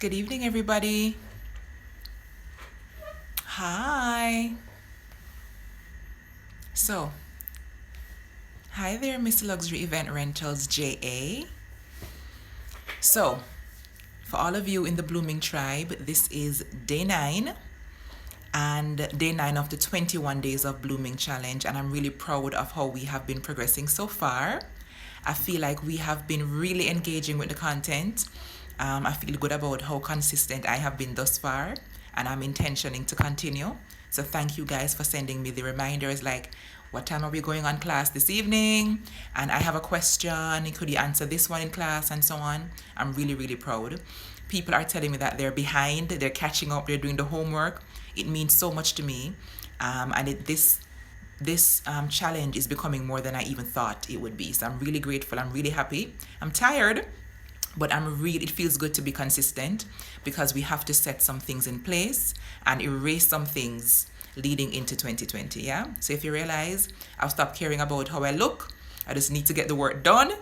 Good evening, everybody. Hi. So, hi there, Mr. Luxury Event Rentals JA. So, for all of you in the Blooming Tribe, this is day 9 and day 9 of the 21 Days of Blooming Challenge. And I'm really proud of how we have been progressing so far. I feel like we have been really engaging with the content. I feel good about how consistent I have been thus far, and I'm intentioning to continue. So thank you guys for sending me the reminders like, what time are we going on class this evening? And I have a question. Could you answer this one in class? And so on. I'm really, really proud. People are telling me that they're behind, they're catching up, they're doing the homework. It means so much to me. This challenge is becoming more than I even thought it would be. So I'm really grateful. I'm really happy. I'm tired, but it feels good to be consistent because we have to set some things in place and erase some things leading into 2020. Yeah. So if you realize, I'll stop caring about how I look. I just need to get the work done,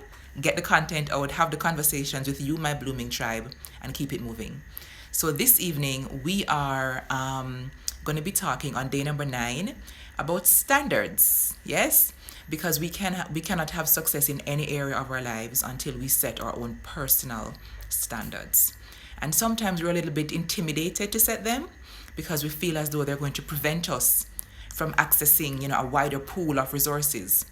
get the content out, have the conversations with you, my Blooming Tribe, and keep it moving. So this evening we are going to be talking on day number 9 about standards. Yes, because we cannot have success in any area of our lives until we set our own personal standards. And sometimes we're a little bit intimidated to set them because we feel as though they're going to prevent us from accessing, a wider pool of resources.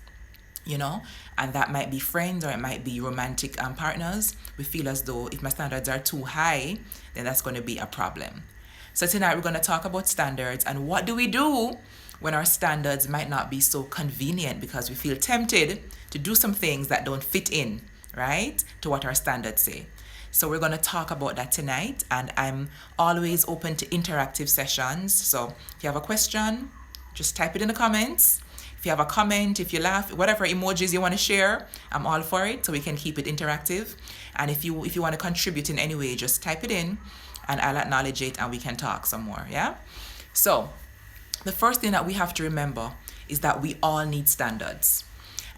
And that might be friends or it might be romantic partners. We feel as though if my standards are too high, then that's going to be a problem. So tonight we're going to talk about standards and what do we do when our standards might not be so convenient because we feel tempted to do some things that don't fit in, right, to what our standards say. So we're going to talk about that tonight, and I'm always open to interactive sessions. So if you have a question, just type it in the comments. If you have a comment, if you laugh, whatever emojis you want to share, I'm all for it so we can keep it interactive. And if you want to contribute in any way, just type it in and I'll acknowledge it and we can talk some more, yeah? So the first thing that we have to remember is that we all need standards.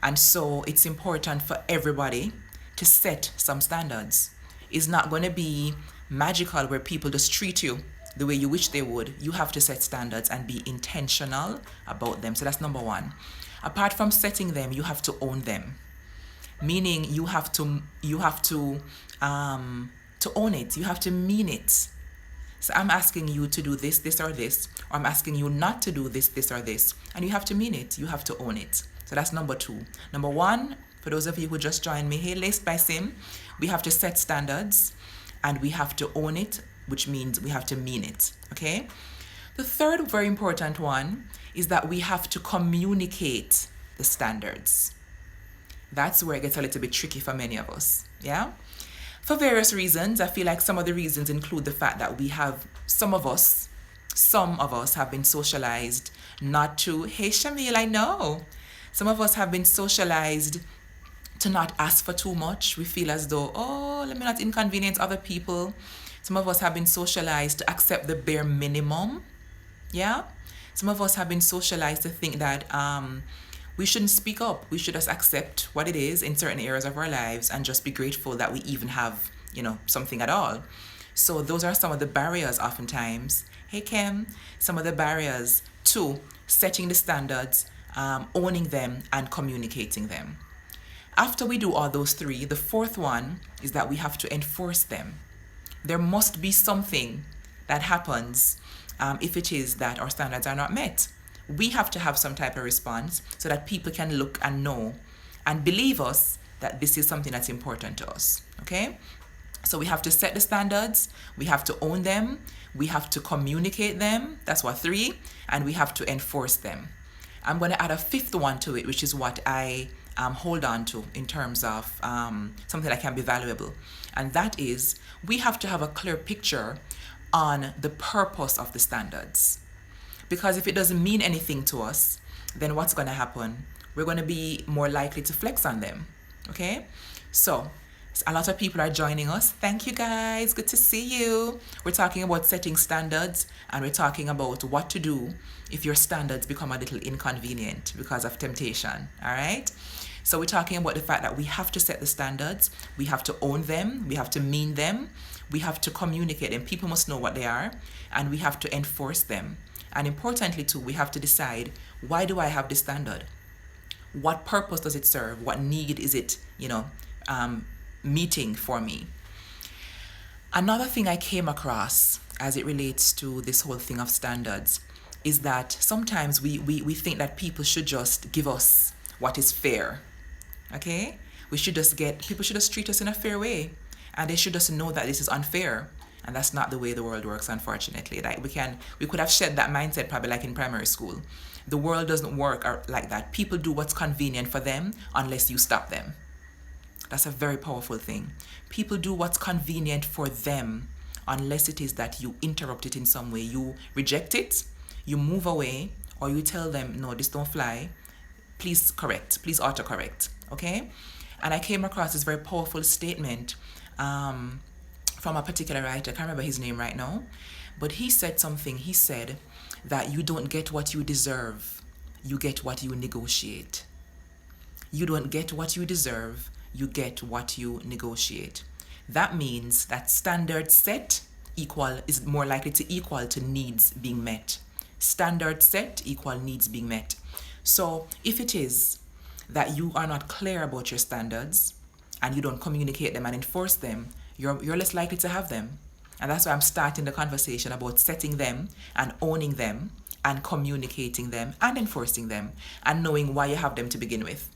And so it's important for everybody to set some standards. It's not going to be magical where people just treat you the way you wish they would. You have to set standards and be intentional about them. So that's number 1. Apart from setting them, you have to own them. Meaning you have to own it. You have to mean it. So I'm asking you to do this, this, or this, or I'm asking you not to do this, this, or this. And you have to mean it. You have to own it. So that's number 2. Number 1, for those of you who just joined me, hey, Laced by Sim, we have to set standards and we have to own it, which means we have to mean it, okay? The third very important one is that we have to communicate the standards. That's where it gets a little bit tricky for many of us, yeah? For various reasons. I feel like some of the reasons include the fact that some of us have been socialized not to, hey Shamil, I know. Some of us have been socialized to not ask for too much. We feel as though, let me not inconvenience other people. Some of us have been socialized to accept the bare minimum, yeah? Some of us have been socialized to think that we shouldn't speak up. We should just accept what it is in certain areas of our lives and just be grateful that we even have, something at all. So those are some of the barriers oftentimes. Hey, Kim, some of the barriers to setting the standards, owning them, and communicating them. After we do all those 3, the 4th one is that we have to enforce them. There must be something that happens if it is that our standards are not met. We have to have some type of response so that people can look and know and believe us that this is something that's important to us, okay? So we have to set the standards, we have to own them, we have to communicate them, that's what 3, and we have to enforce them. I'm going to add a 5th one to it, which is what I hold on to in terms of something that can be valuable. And that is, we have to have a clear picture on the purpose of the standards. Because if it doesn't mean anything to us, then what's going to happen? We're going to be more likely to flex on them, okay? So a lot of people are joining us. Thank you guys. Good to see you. We're talking about setting standards and we're talking about what to do if your standards become a little inconvenient because of temptation, all right? So we're talking about the fact that we have to set the standards, we have to own them, we have to mean them, we have to communicate them. People must know what they are, and we have to enforce them. And importantly too, we have to decide, why do I have this standard? What purpose does it serve? What need is it, meeting for me? Another thing I came across as it relates to this whole thing of standards is that sometimes we think that people should just give us what is fair. Okay? People should just treat us in a fair way. And they should just know that this is unfair. And that's not the way the world works, unfortunately. Like we could have shed that mindset probably like in primary school. The world doesn't work like that. People do what's convenient for them unless you stop them. That's a very powerful thing. People do what's convenient for them unless it is that you interrupt it in some way. You reject it, you move away, or you tell them, no, this don't fly. Please correct. Please autocorrect. Okay? And I came across this very powerful statement from a particular writer. I can't remember his name right now. But he said something. He said that you don't get what you deserve. You get what you negotiate. You don't get what you deserve. You get what you negotiate. That means that standard set is more likely to equal to needs being met. Standard set equal needs being met. So if it is that you are not clear about your standards and you don't communicate them and enforce them, you're less likely to have them. And that's why I'm starting the conversation about setting them and owning them and communicating them and enforcing them and knowing why you have them to begin with.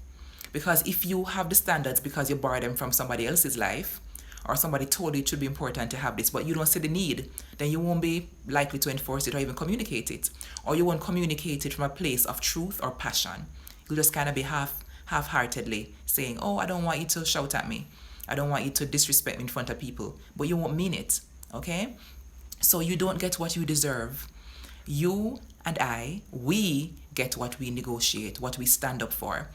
Because if you have the standards because you borrow them from somebody else's life, or somebody told you it should be important to have this, but you don't see the need, then you won't be likely to enforce it or even communicate it. Or you won't communicate it from a place of truth or passion. You'll just kind of be half-heartedly saying, oh, I don't want you to shout at me. I don't want you to disrespect me in front of people. But you won't mean it, okay? So you don't get what you deserve. You and we get what we negotiate, what we stand up for.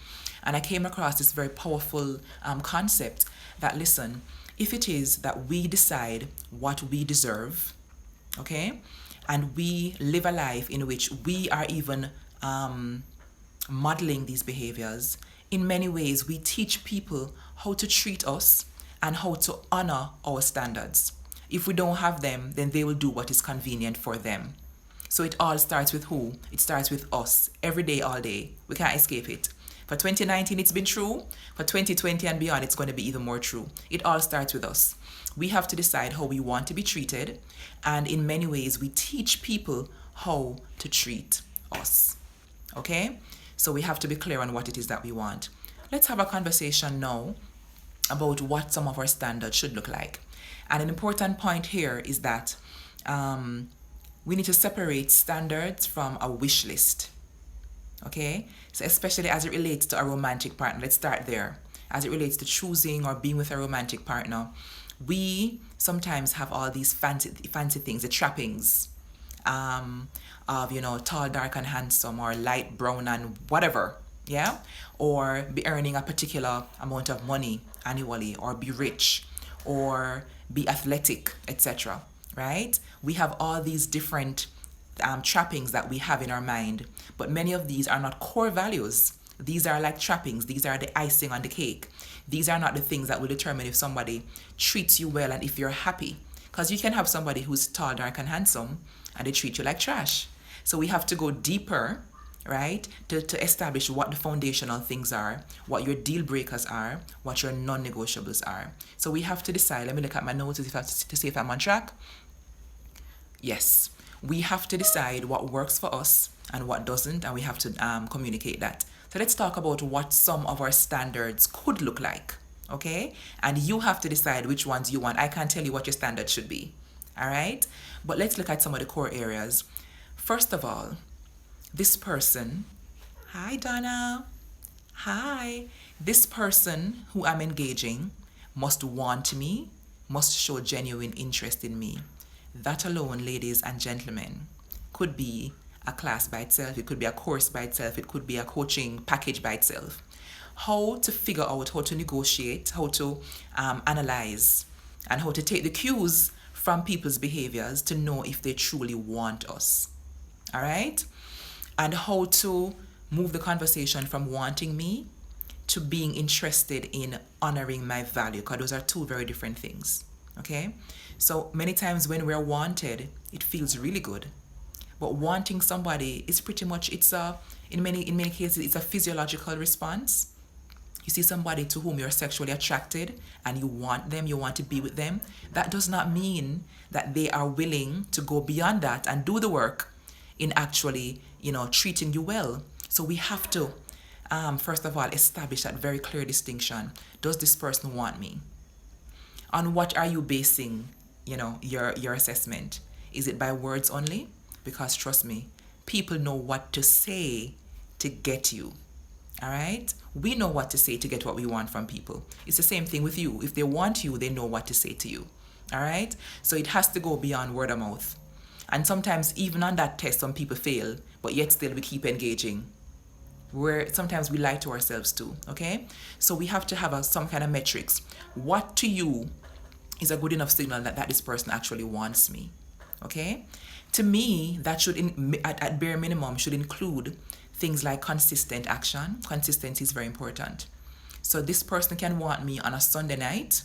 And I came across this very powerful concept that, listen, if it is that we decide what we deserve, okay, and we live a life in which we are even modeling these behaviors, in many ways we teach people how to treat us and how to honor our standards. If we don't have them, then they will do what is convenient for them. So it all starts with who? It starts with us, every day, all day. We can't escape it. For 2019, it's been true. For 2020 and beyond, it's going to be even more true. It all starts with us. We have to decide how we want to be treated. And in many ways, we teach people how to treat us. Okay? So we have to be clear on what it is that we want. Let's have a conversation now about what some of our standards should look like. And an important point here is that we need to separate standards from a wish list. Okay? So especially as it relates to a romantic partner, let's start there. As it relates to choosing or being with a romantic partner, we sometimes have all these fancy things, the trappings of, tall, dark, and handsome, or light brown and whatever, yeah? Or be earning a particular amount of money annually, or be rich, or be athletic, etc., right? We have all these different trappings that we have in our mind, but many of these are not core values. These are like trappings. These are the icing on the cake. These are not the things that will determine if somebody treats you well and if you're happy. Because you can have somebody who's tall, dark, and handsome, and they treat you like trash. So we have to go deeper, right, to establish what the foundational things are, what your deal breakers are, what your non-negotiables are. So we have to decide. Let me look at my notes to see if I'm on track. Yes. We have to decide what works for us and what doesn't, and we have to communicate that. So let's talk about what some of our standards could look like, okay? And you have to decide which ones you want. I can't tell you what your standard should be, all right? But let's look at some of the core areas. First of all, this person, hi Donna, hi. This person who I'm engaging must want me, must show genuine interest in me. That alone, ladies and gentlemen, could be a class by itself. It could be a course by itself. It could be a coaching package by itself. How to figure out how to negotiate, how to analyze, and how to take the cues from people's behaviors to know if they truly want us. All right? And how to move the conversation from wanting me to being interested in honoring my value, because those are two very different things. Okay? So many times when we're wanted, it feels really good. But wanting somebody is pretty much, in many cases it's a physiological response. You see somebody to whom you're sexually attracted and you want them, you want to be with them. That does not mean that they are willing to go beyond that and do the work in actually, treating you well. So we have to, first of all, establish that very clear distinction. Does this person want me? On what are you basing, your assessment? Is it by words only? Because trust me, people know what to say to get you. All right? We know what to say to get what we want from people. It's the same thing with you. If they want you, they know what to say to you. All right? So it has to go beyond word of mouth. And sometimes even on that test, some people fail, but yet still we keep engaging. Where sometimes we lie to ourselves too, okay? So we have to have some kind of metrics. What to you is a good enough signal that this person actually wants me, okay? To me, that should, at bare minimum, should include things like consistent action. Consistency is very important. So this person can want me on a Sunday night,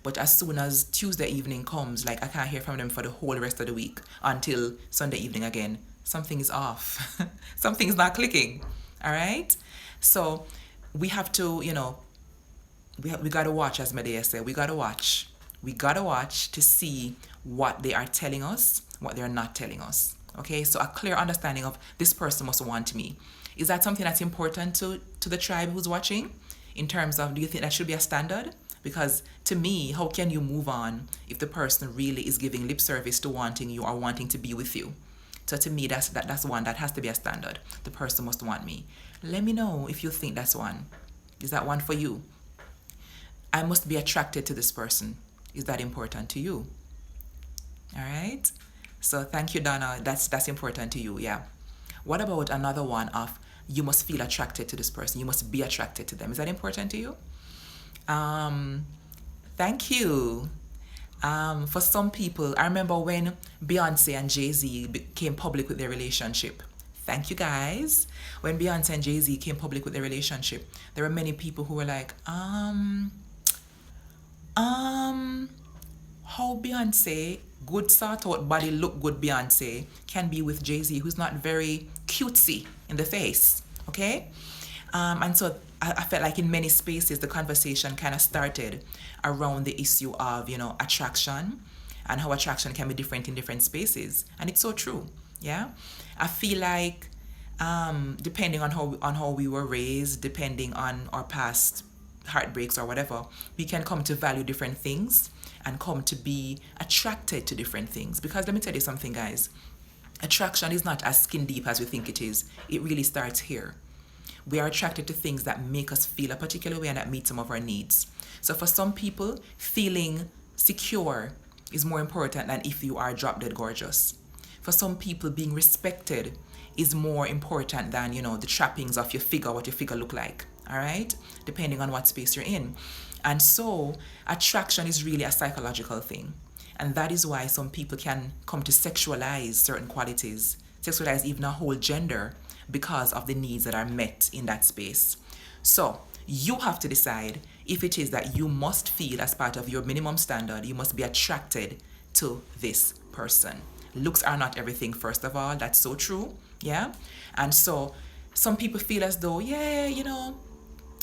but as soon as Tuesday evening comes, like I can't hear from them for the whole rest of the week until Sunday evening again. Something is off. Something's not clicking. All right? So we have to, we got to watch, as Medea said. We got to watch. We got to watch to see what they are telling us, what they're not telling us. Okay? So a clear understanding of this person must want me. Is that something that's important to the tribe who's watching? In terms of, do you think that should be a standard? Because to me, how can you move on if the person really is giving lip service to wanting you or wanting to be with you? So to me, that's one that has to be a standard. The person must want me. Let me know if you think that's one. Is that one for you? I must be attracted to this person. Is that important to you? All right. So thank you, Donna. That's important to you. Yeah. What about another one of you must feel attracted to this person? You must be attracted to them. Is that important to you? Thank you. For some people, I remember when Beyonce and Jay-Z came public with their relationship. Thank you, guys. When Beyonce and Jay-Z came public with their relationship, there were many people who were like, how Beyonce, good sort out body, look good Beyonce, can be with Jay-Z, who's not very cutesy in the face, okay? And so I felt like in many spaces, the conversation kind of started around the issue of, attraction and how attraction can be different in different spaces. And it's so true, yeah? I feel like depending on how we were raised, depending on our past heartbreaks or whatever, we can come to value different things and come to be attracted to different things. Because let me tell you something, guys. Attraction is not as skin deep as we think it is. It really starts here. We are attracted to things that make us feel a particular way and that meet some of our needs. So for some people, feeling secure is more important than if you are drop dead gorgeous. For some people, being respected is more important than, the trappings of your figure, what your figure look like. All right? Depending on what space you're in. And so attraction is really a psychological thing. And that is why some people can come to sexualize certain qualities, sexualize even a whole gender, because of the needs that are met in that space. So you have to decide if it is that you must feel as part of your minimum standard, you must be attracted to this person. Looks are not everything, first of all. That's so true. Yeah. And so some people feel as though,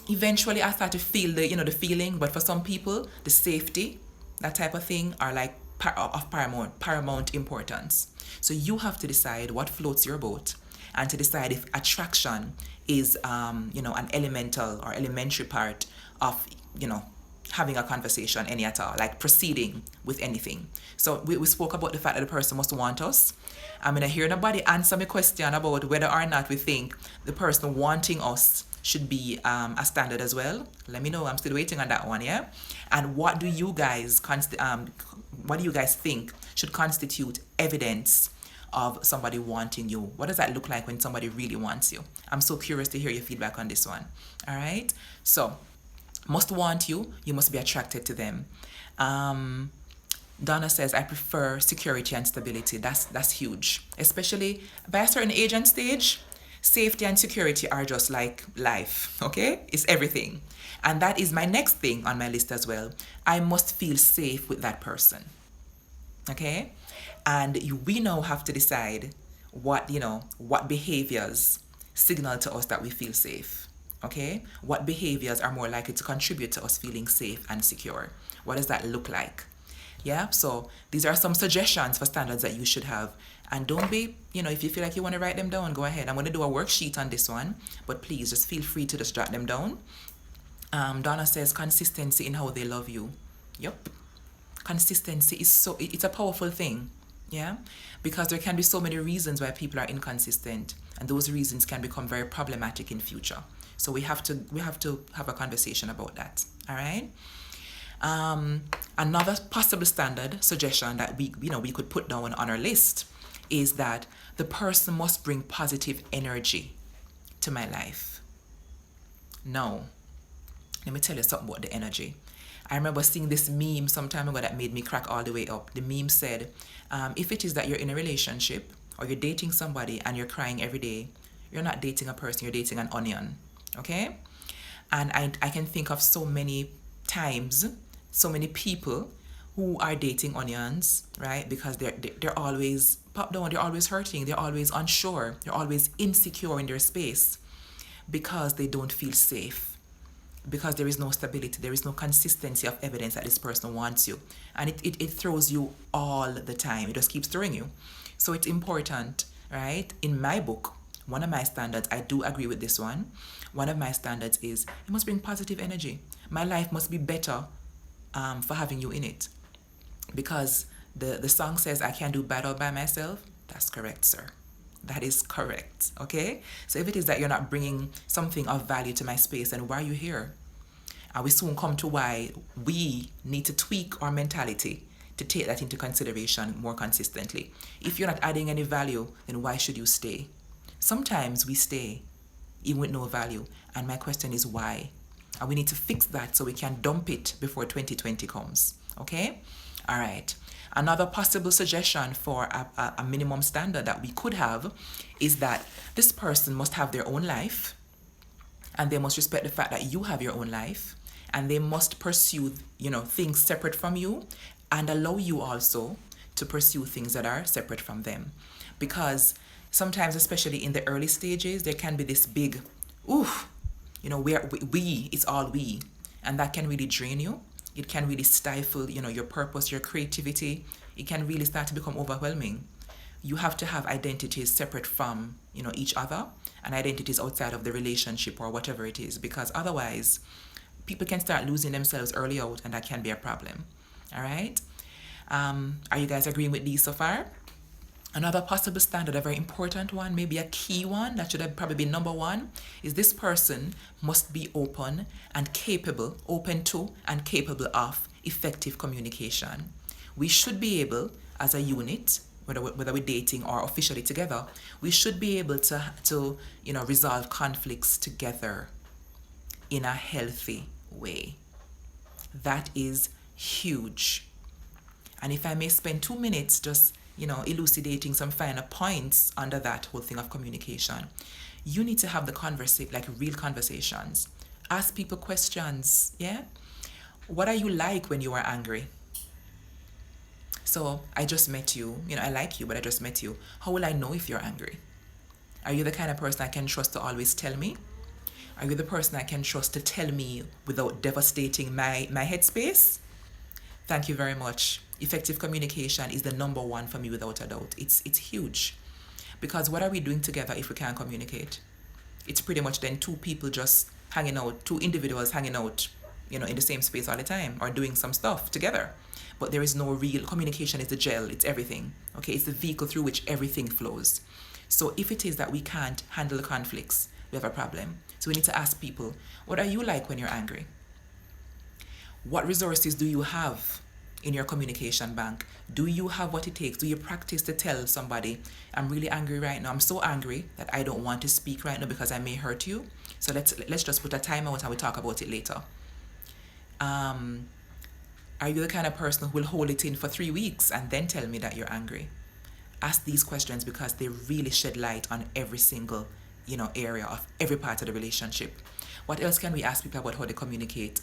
eventually I start to feel the feeling, but for some people, the safety, that type of thing, are like of paramount importance. So you have to decide what floats your boat, and to decide if attraction is, an elemental or elementary part of, having a conversation, any at all, like proceeding with anything. So we spoke about the fact that the person must want us. I'm going to hear nobody answer my question about whether or not we think the person wanting us should be a standard as well. Let me know. I'm still waiting on that one, yeah? And what do you guys think should constitute evidence of somebody wanting you? What does that look like when somebody really wants you? I'm so curious to hear your feedback on this one. All right? So, must want you, you must be attracted to them. Donna says, I prefer security and stability. That's huge. Especially by a certain age and stage, Safety and security are just like life, okay? It's everything. And that is my next thing on my list as well. I must feel safe with that person, okay? And we now have to decide what behaviors signal to us that we feel safe, okay? What behaviors are more likely to contribute to us feeling safe and secure? What does that look like? Yeah, so these are some suggestions for standards that you should have. And don't be, if you feel like you want to write them down, go ahead. I'm going to do a worksheet on this one, but please just feel free to just jot them down. Donna says consistency in how they love you. Yep. Consistency is it's a powerful thing. Yeah, because there can be so many reasons why people are inconsistent, and those reasons can become very problematic in future. So we have to have a conversation about that. All right. Another possible standard suggestion that we could put down on our list is that the person must bring positive energy to my life. Now, let me tell you something about the energy. I remember seeing this meme some time ago that made me crack all the way up. The meme said, if it is that you're in a relationship or you're dating somebody and you're crying every day, you're not dating a person, you're dating an onion. Okay? And I can think of so many times, so many people who are dating onions, right? Because they're always popped down, they're always hurting, they're always unsure, they're always insecure in their space because they don't feel safe. Because there is no stability, there is no consistency of evidence that this person wants you. And it throws you all the time. It just keeps throwing you. So it's important, right? In my book, one of my standards, I do agree with this one. One of my standards is you must bring positive energy. My life must be better for having you in it. Because the song says I can't do bad all by myself. That's correct, sir. That is correct, okay? So if it is that you're not bringing something of value to my space, then why are you here? And we soon come to why we need to tweak our mentality to take that into consideration more consistently. If you're not adding any value, then why should you stay? Sometimes we stay even with no value, and my question is why? And we need to fix that so we can dump it before 2020 comes, okay? All right. Another possible suggestion for a minimum standard that we could have is that this person must have their own life, and they must respect the fact that you have your own life, and they must pursue, things separate from you, and allow you also to pursue things that are separate from them. Because sometimes, especially in the early stages, there can be this big, it's all we, and that can really drain you. It can really stifle, your purpose, your creativity. It can really start to become overwhelming. You have to have identities separate from, each other, and identities outside of the relationship or whatever it is, because otherwise people can start losing themselves early out, and that can be a problem. All right? Are you guys agreeing with these so far? Another possible standard, a very important one, maybe a key one, that should have probably been number one, is this person must be open to and capable of effective communication. We should be able, as a unit, whether we're dating or officially together, we should be able to resolve conflicts together in a healthy way. That is huge. And if I may spend 2 minutes just elucidating some finer points under that whole thing of communication. You need to have real conversations. Ask people questions, yeah? What are you like when you are angry? So, I just met you, I like you, but I just met you. How will I know if you're angry? Are you the kind of person I can trust to always tell me? Are you the person I can trust to tell me without devastating my headspace? Thank you very much. Effective communication is the number one for me without a doubt. It's huge. Because what are we doing together if we can't communicate? It's pretty much then two people just hanging out, two individuals hanging out, in the same space all the time or doing some stuff together. But there is no real communication. Is the gel, it's everything. Okay, it's the vehicle through which everything flows. So if it is that we can't handle the conflicts, we have a problem. So we need to ask people, what are you like when you're angry? What resources do you have in your communication bank? Do you have what it takes? Do you practice to tell somebody, I'm really angry right now. I'm so angry that I don't want to speak right now because I may hurt you. So let's just put a time out and we'll talk about it later. Are you the kind of person who will hold it in for 3 weeks and then tell me that you're angry? Ask these questions because they really shed light on every single area of every part of the relationship. What else can we ask people about how they communicate?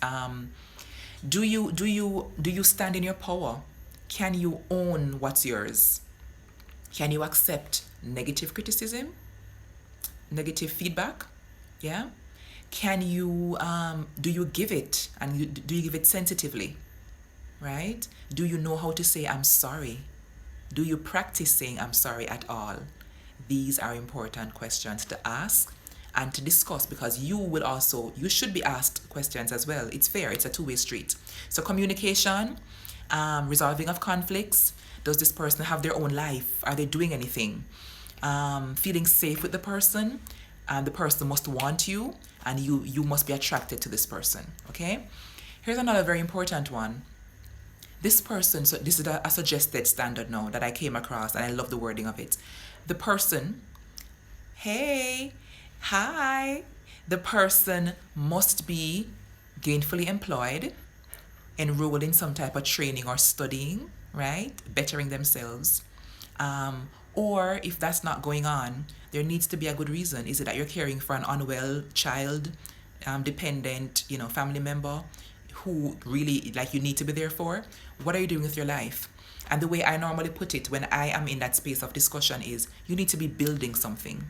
Do you stand in your power? Can you own what's yours? Can you accept negative criticism, negative feedback? Yeah. Can you do you give it, and do you give it sensitively? Right? Do you know how to say I'm sorry? Do you practice saying I'm sorry at all? These are important questions to ask and to discuss, because you should be asked questions as well. It's fair, it's a two-way street. So communication, resolving of conflicts. Does this person have their own life? Are they doing anything? Feeling safe with the person, and the person must want you, and you must be attracted to this person. Okay? Here's another very important one. This person, so this is a suggested standard now that I came across, and I love the wording of it. The person, hey, hi, the person must be gainfully employed, enrolled in some type of training or studying, right? Bettering themselves. Or if that's not going on, there needs to be a good reason. Is it that you're caring for an unwell child, dependent, family member who really you need to be there for? What are you doing with your life? And the way I normally put it when I am in that space of discussion is, you need to be building something.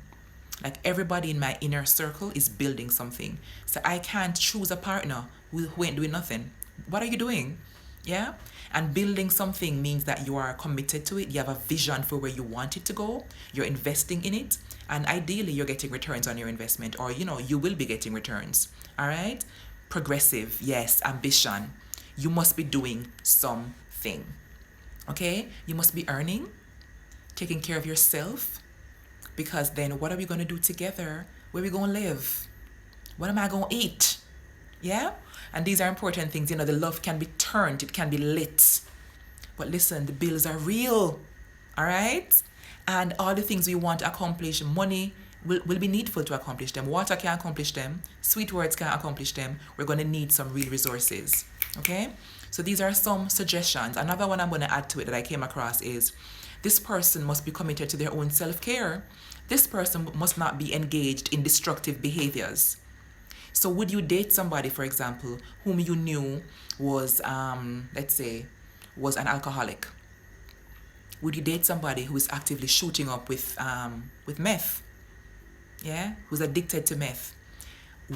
Like, everybody in my inner circle is building something. So I can't choose a partner who ain't doing nothing. What are you doing? Yeah? And building something means that you are committed to it. You have a vision for where you want it to go. You're investing in it. And ideally, you're getting returns on your investment, or, you will be getting returns. All right? Progressive, yes, ambition. You must be doing something. Okay? You must be earning, taking care of yourself, because then what are we going to do together? Where are we going to live? What am I going to eat? Yeah? And these are important things. The love can be turned, it can be lit. But listen, the bills are real. All right? And all the things we want to accomplish, money will be needful to accomplish them. Water can accomplish them. Sweet words can accomplish them. We're going to need some real resources. Okay? So these are some suggestions. Another one I'm going to add to it that I came across is, this person must be committed to their own self-care. This person must not be engaged in destructive behaviors. So would you date somebody, for example, whom you knew was, let's say, was an alcoholic? Would you date somebody who is actively shooting up with meth? Yeah? Who's addicted to meth?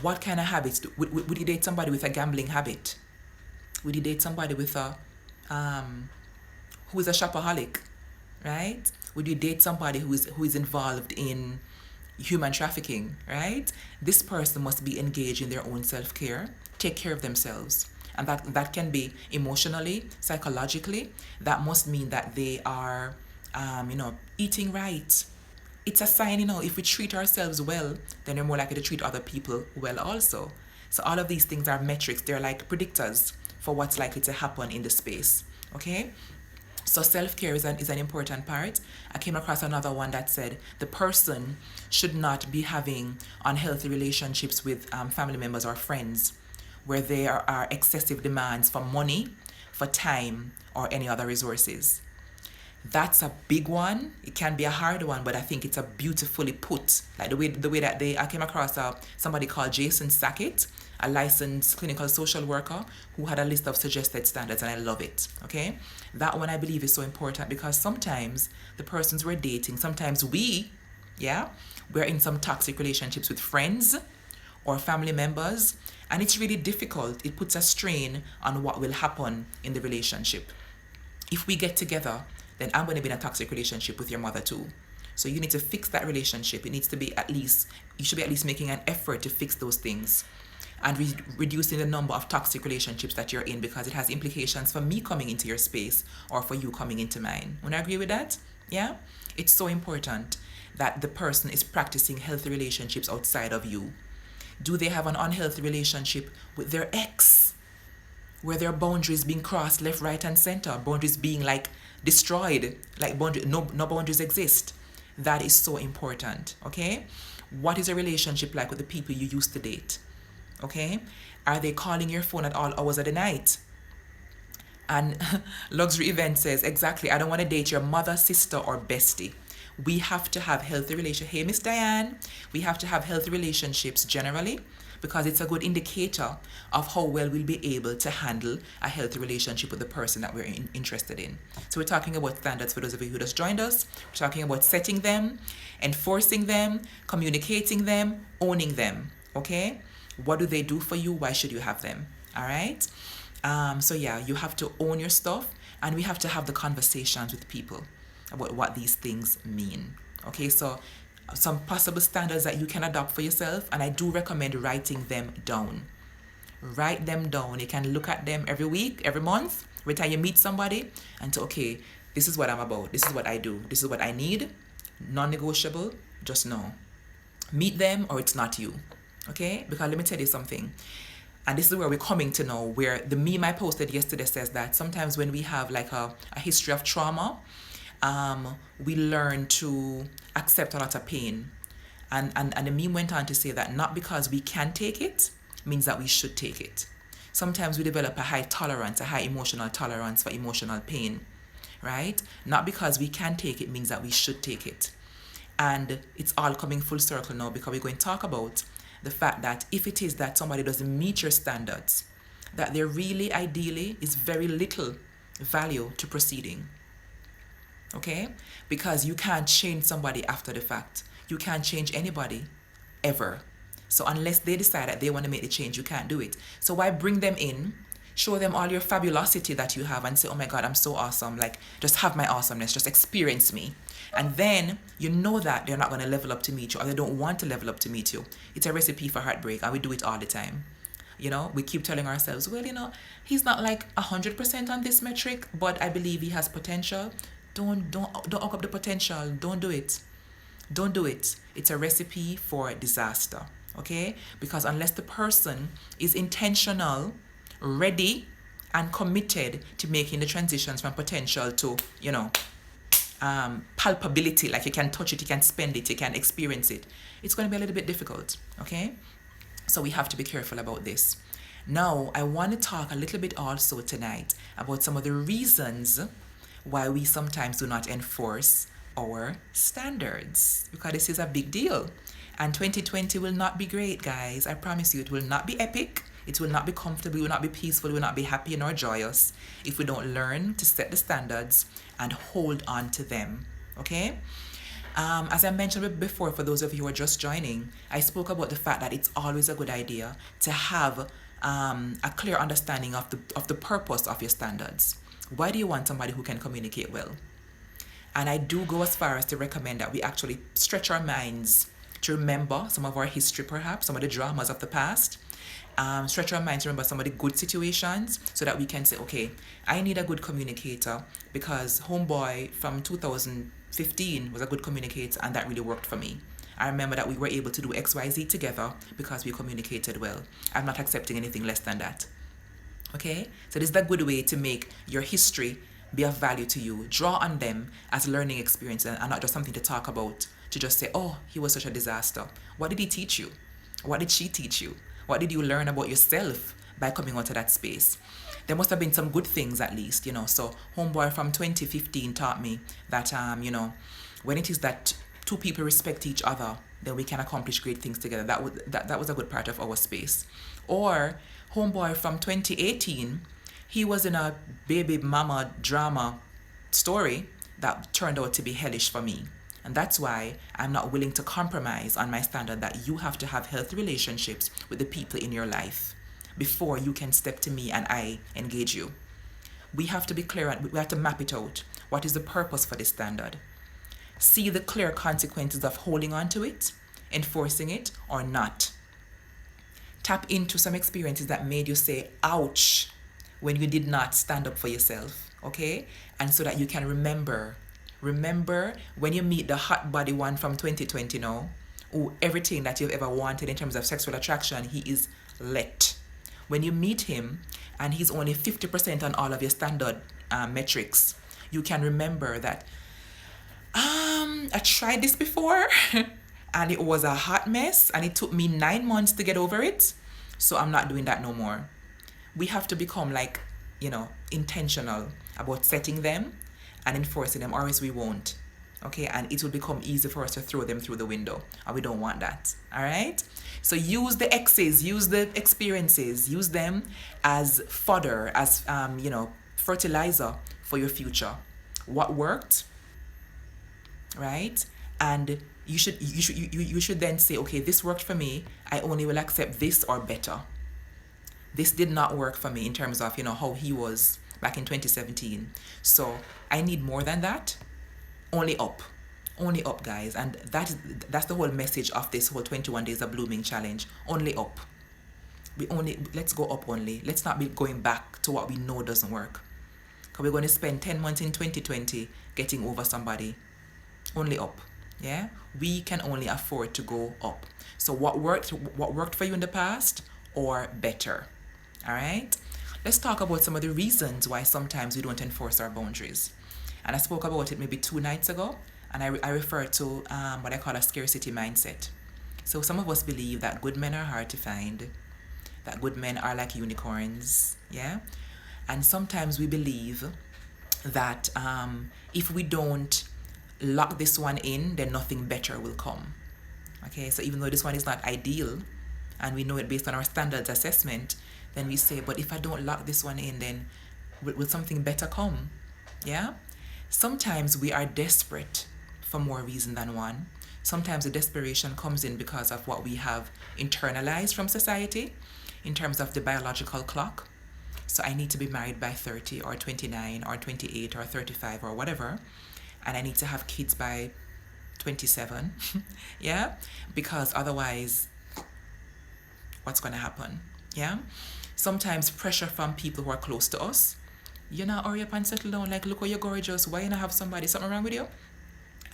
What kind of habits? Would you date somebody with a gambling habit? Would you date somebody with who is a shopaholic? Right? Would you date somebody who is involved in human trafficking? Right? This person must be engaged in their own self-care, take care of themselves. And that can be emotionally, psychologically. That must mean that they are, eating right. It's a sign, if we treat ourselves well, then we're more likely to treat other people well also. So all of these things are metrics. They're like predictors for what's likely to happen in the space. Okay? So self-care is an important part. I came across another one that said the person should not be having unhealthy relationships with family members or friends where there are excessive demands for money, for time, or any other resources. That's a big one. It can be a hard one, but I think it's a beautifully put. Like the way that I came across somebody called Jason Sackett, a licensed clinical social worker who had a list of suggested standards, and I love it. Okay, that one I believe is so important because sometimes the persons we're dating, sometimes we're in some toxic relationships with friends or family members, and it's really difficult. It puts a strain on what will happen in the relationship. If we get together, then I'm going to be in a toxic relationship with your mother too. So you need to fix that relationship. It needs to be you should be at least making an effort to fix those things and reducing the number of toxic relationships that you're in, because it has implications for me coming into your space or for you coming into mine. Would I agree with that? Yeah? It's so important that the person is practicing healthy relationships outside of you. Do they have an unhealthy relationship with their ex, where their boundaries being crossed left, right, and center, boundaries being destroyed, no boundaries exist? That is so important. Okay? What is a relationship like with the people you used to date? Okay? Are they calling your phone at all hours of the night? And Luxury Event says, exactly, I don't want to date your mother, sister, or bestie. We have to have healthy relationships. Hey, Miss Diane, we have to have healthy relationships generally because it's a good indicator of how well we'll be able to handle a healthy relationship with the person that we're interested in. So we're talking about standards for those of you who just joined us. We're talking about setting them, enforcing them, communicating them, owning them. Okay? What do they do for you? Why should you have them? All right? So yeah, you have to own your stuff, and we have to have the conversations with people about what these things mean. Okay, so some possible standards that you can adopt for yourself, and I do recommend writing them down. Write them down. You can look at them every week, every month, every time you meet somebody, and say, okay, this is what I'm about. This is what I do. This is what I need. Non-negotiable. Just know. Meet them or it's not you. Okay? Because let me tell you something. And this is where we're coming to know, where the meme I posted yesterday says that sometimes when we have like a history of trauma, we learn to accept a lot of pain. And the meme went on to say that not because we can take it means that we should take it. Sometimes we develop a high tolerance, a high emotional tolerance for emotional pain, right? Not because we can take it means that we should take it. And it's all coming full circle now because we're going to talk about the fact that if it is that somebody doesn't meet your standards, that there really ideally is very little value to proceeding. Okay? Because you can't change somebody after the fact. You can't change anybody ever. So unless they decide that they want to make the change, you can't do it. So why bring them in, show them all your fabulosity that you have and say, oh my God, I'm so awesome. Like, just have my awesomeness, just experience me. And then you know that they're not going to level up to meet you, or they don't want to level up to meet you. It's a recipe for heartbreak, and we do it all the time. You know, we keep telling ourselves, well, you know, he's not like 100% on this metric, but I believe he has potential. Don't hook up the potential. Don't do it. Don't do it. It's a recipe for disaster, okay? Because unless the person is intentional, ready, and committed to making the transitions from potential to, you know, palpability, like you can touch it, you can spend it, you can experience it, it's going to be a little bit difficult, okay? So we have to be careful about this. Now, I want to talk a little bit also tonight about some of the reasons why we sometimes do not enforce our standards, because this is a big deal. And 2020 will not be great, guys. I promise you, it will not be epic. It will not be comfortable. It will not be peaceful. It will not be happy nor joyous if we don't learn to set the standards and hold on to them. Okay? As I mentioned before, for those of you who are just joining, I spoke about the fact that it's always a good idea to have a clear understanding of the purpose of your standards. Why do you want somebody who can communicate well? And I do go as far as to recommend that we actually stretch our minds to remember some of our history, perhaps, some of the dramas of the past. Stretch our minds to remember some of the good situations so that we can say, okay, I need a good communicator because Homeboy from 2015 was a good communicator and that really worked for me. I remember that we were able to do XYZ together because we communicated well. I'm not accepting anything less than that. Okay? So this is a good way to make your history be of value to you. Draw on them as learning experience and not just something to talk about, to just say, oh, he was such a disaster. What did he teach you? What did she teach you? What did you learn about yourself by coming out of that space? There must have been some good things at least, you know. So Homeboy from 2015 taught me that, you know, when it is that two people respect each other, then we can accomplish great things together. That was a good part of our space. Or Homeboy from 2018, he was in a baby mama drama story that turned out to be hellish for me. And that's why I'm not willing to compromise on my standard that you have to have healthy relationships with the people in your life before you can step to me and I engage you. We have to be clear and we have to map it out. What is the purpose for this standard? See the clear consequences of holding on to it, enforcing it, or not. Tap into some experiences that made you say, ouch, when you did not stand up for yourself, okay? And so that you can remember when you meet the hot body one from 2020 now, who everything that you've ever wanted in terms of sexual attraction, he is lit. When you meet him and he's only 50% on all of your standard metrics, you can remember that, I tried this before and it was a hot mess and it took me 9 months to get over it. So I'm not doing that no more. We have to become like, you know, intentional about setting them and enforcing them, or else we won't. Okay, and it will become easy for us to throw them through the window, and we don't want that. All right, so use the exes, use the experiences, use them as fodder, as fertilizer for your future. What worked, right? And you should then say, okay, this worked for me, I only will accept this or better. This did not work for me in terms of how he was back in 2017, so I need more than that. Only up, only up, guys. And that's the whole message of this whole 21 days of blooming challenge. Only up. Let's go up only. Let's not be going back to what we know doesn't work, because we're going to spend 10 months in 2020 getting over somebody. Only up. Yeah, we can only afford to go up. So what worked for you in the past, or better. All right, let's talk about some of the reasons why sometimes we don't enforce our boundaries. And I spoke about it maybe 2 nights ago, and I refer to what I call a scarcity mindset. So some of us believe that good men are hard to find, that good men are like unicorns, yeah? And sometimes we believe that if we don't lock this one in, then nothing better will come. Okay, so even though this one is not ideal, and we know it based on our standards assessment, then we say, but if I don't lock this one in, then will something better come? Yeah? Sometimes we are desperate for more reason than one. Sometimes the desperation comes in because of what we have internalized from society in terms of the biological clock. So I need to be married by 30 or 29 or 28 or 35 or whatever, and I need to have kids by 27. Yeah? Because otherwise, what's going to happen? Yeah? Sometimes pressure from people who are close to us. You know, hurry up and settle down. Like, look how you're gorgeous. Why you not have somebody? Something wrong with you?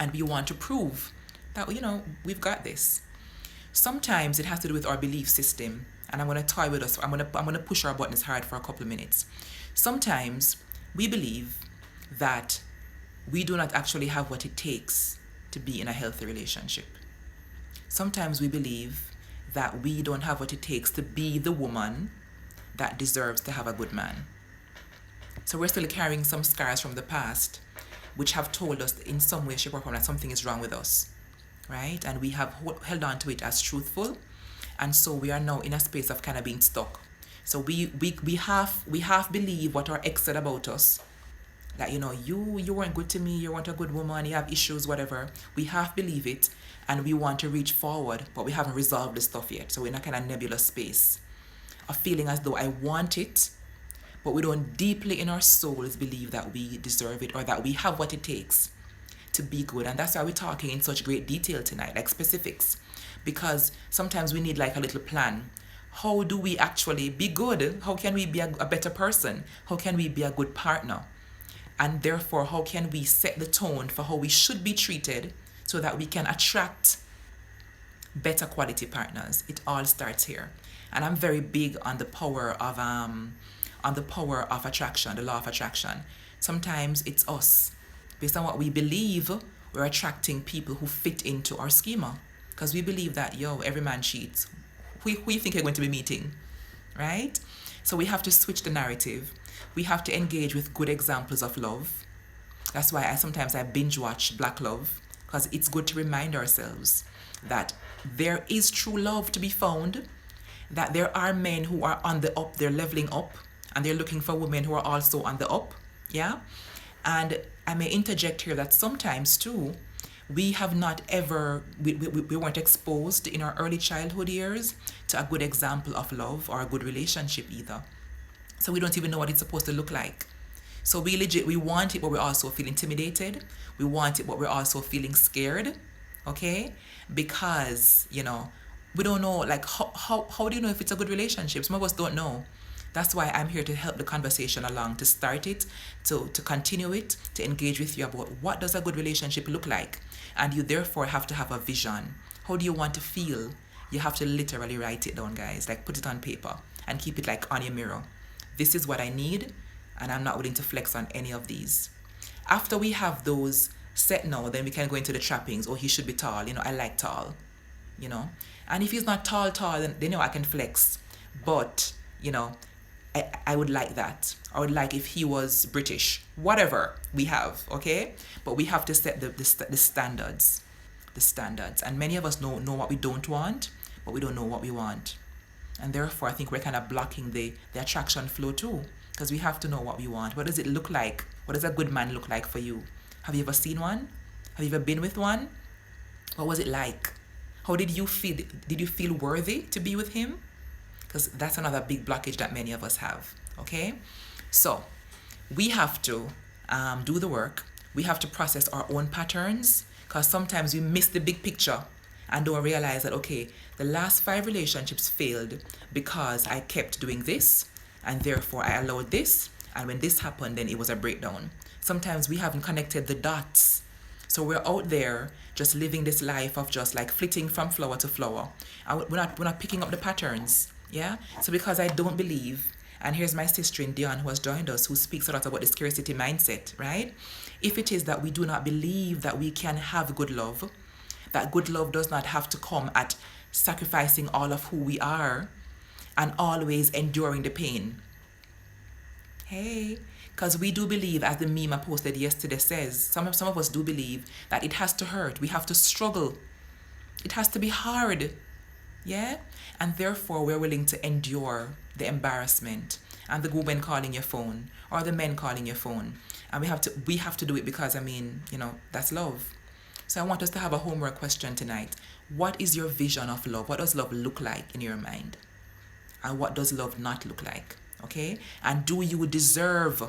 And we want to prove that, we've got this. Sometimes it has to do with our belief system. And I'm going to toy with us. I'm going to push our buttons hard for a couple of minutes. Sometimes we believe that we do not actually have what it takes to be in a healthy relationship. Sometimes we believe that we don't have what it takes to be the woman that deserves to have a good man. So we're still carrying some scars from the past, which have told us in some way, shape, or form that something is wrong with us, right? And we have held on to it as truthful, and so we are now in a space of kind of being stuck. So we half believe what our ex said about us, that you weren't good to me, you weren't a good woman, you have issues, whatever. We half believe it, and we want to reach forward, but we haven't resolved the stuff yet. So we're in a kind of nebulous space of feeling as though I want it, but we don't deeply in our souls believe that we deserve it or that we have what it takes to be good. And that's why we're talking in such great detail tonight, like specifics, because sometimes we need like a little plan. How do we actually be good? How can we be a better person? How can we be a good partner? And therefore, how can we set the tone for how we should be treated so that we can attract better quality partners? It all starts here. And I'm very big on the power of attraction, the law of attraction. Sometimes it's us. Based on what we believe, we're attracting people who fit into our schema. Because we believe that, every man cheats. Who you think you're going to be meeting? Right? So we have to switch the narrative. We have to engage with good examples of love. That's why I binge watch Black Love, because it's good to remind ourselves that there is true love to be found, that there are men who are on the up, they're leveling up, and they're looking for women who are also on the up. Yeah? And I may interject here that sometimes too, we have not ever, we weren't exposed in our early childhood years to a good example of love or a good relationship either. So we don't even know what it's supposed to look like. So we want it, but we also feel intimidated. We want it, but we're also feeling scared. Okay? Because, we don't know, like, how do you know if it's a good relationship? Some of us don't know. That's why I'm here to help the conversation along, to start it, to continue it, to engage with you about what does a good relationship look like. And you therefore have to have a vision. How do you want to feel? You have to literally write it down, guys. Like, put it on paper and keep it like on your mirror. This is what I need, and I'm not willing to flex on any of these. After we have those set now, then we can go into the trappings. Oh, he should be tall. I like tall. And if he's not tall, then I can flex. But, I would like that. I would like if he was British. Whatever we have, okay? But we have to set the standards. The standards. And many of us know what we don't want, but we don't know what we want. And therefore, I think we're kind of blocking the attraction flow too. Because we have to know what we want. What does it look like? What does a good man look like for you? Have you ever seen one? Have you ever been with one? What was it like? How did you feel? Did you feel worthy to be with him? Because that's another big blockage that many of us have. Okay? So, we have to do the work. We have to process our own patterns. Because sometimes we miss the big picture and don't realize that, okay, the last 5 relationships failed because I kept doing this, and therefore I allowed this, and when this happened, then it was a breakdown. Sometimes we haven't connected the dots. So we're out there just living this life of just like flitting from flower to flower. And we're not picking up the patterns. Yeah? So because I don't believe, and here's my sister in Dion who has joined us, who speaks a lot about the scarcity mindset, right? If it is that we do not believe that we can have good love, that good love does not have to come at sacrificing all of who we are and always enduring the pain. Hey, because we do believe, as the meme I posted yesterday says, some of us do believe that it has to hurt. We have to struggle. It has to be hard. Yeah? And therefore, we're willing to endure the embarrassment and the woman calling your phone or the men calling your phone. And we have to do it because, that's love. So I want us to have a homework question tonight. What is your vision of love? What does love look like in your mind? And what does love not look like? Okay? And do you deserve...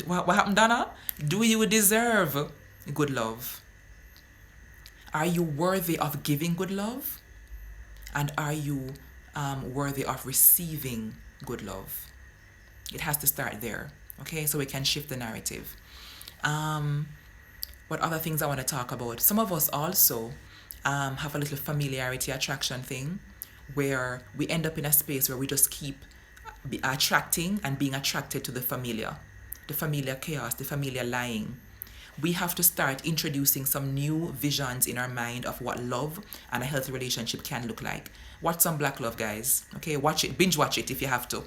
what happened, Donna? Do you deserve good love? Are you worthy of giving good love? And are you worthy of receiving good love? It has to start there. Okay? So we can shift the narrative. What other things I want to talk about? Some of us also have a little familiarity attraction thing where we end up in a space where we just keep attracting and being attracted to the familiar chaos, the familiar lying. We have to start introducing some new visions in our mind of what love and a healthy relationship can look like. Watch some Black Love, guys. Okay, watch it, binge watch it if you have to.